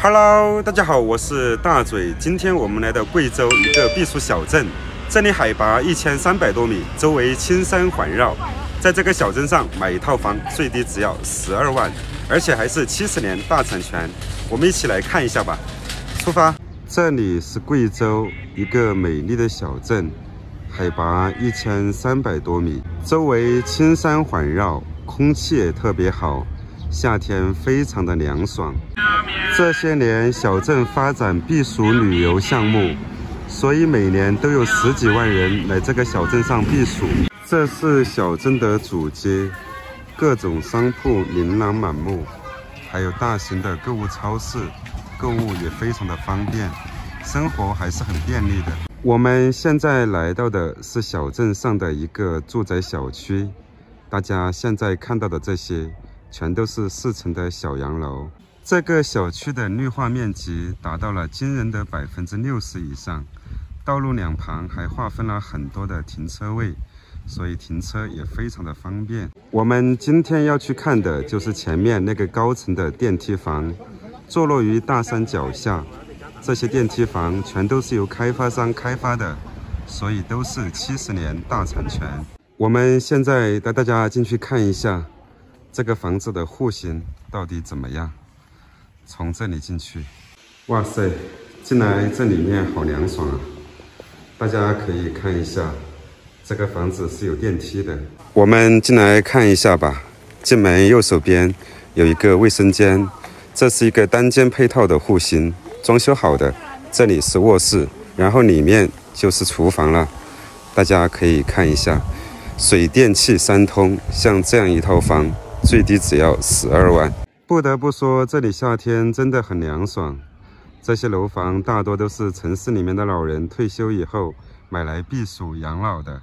Hello， 大家好，我是大嘴。今天我们来到贵州一个避暑小镇，这里海拔1300多米，周围青山环绕。在这个小镇上买一套房，最低只要12万，而且还是70年大产权。我们一起来看一下吧。出发！这里是贵州一个美丽的小镇，海拔1300多米，周围青山环绕，空气也特别好，夏天非常的凉爽。这些年，小镇发展避暑旅游项目，所以每年都有10几万人来这个小镇上避暑。这是小镇的主街，各种商铺琳琅满目，还有大型的购物超市，购物也非常的方便，生活还是很便利的。我们现在来到的是小镇上的一个住宅小区，大家现在看到的这些全都是4层的小洋楼。这个小区的绿化面积达到了惊人的60%以上，道路两旁还划分了很多的停车位，所以停车也非常的方便。我们今天要去看的就是前面那个高层的电梯房，坐落于大山脚下。这些电梯房全都是由开发商开发的，所以都是70年大产权。我们现在带大家进去看一下这个房子的户型到底怎么样。从这里进去，哇塞，进来这里面好凉爽啊！大家可以看一下，这个房子是有电梯的。我们进来看一下吧。进门右手边有一个卫生间，这是一个单间配套的户型，装修好的。这里是卧室，然后里面就是厨房了。大家可以看一下，水电气3通，像这样一套房，最低只要12万。不得不说，这里夏天真的很凉爽。这些楼房大多都是城市里面的老人退休以后买来避暑养老的。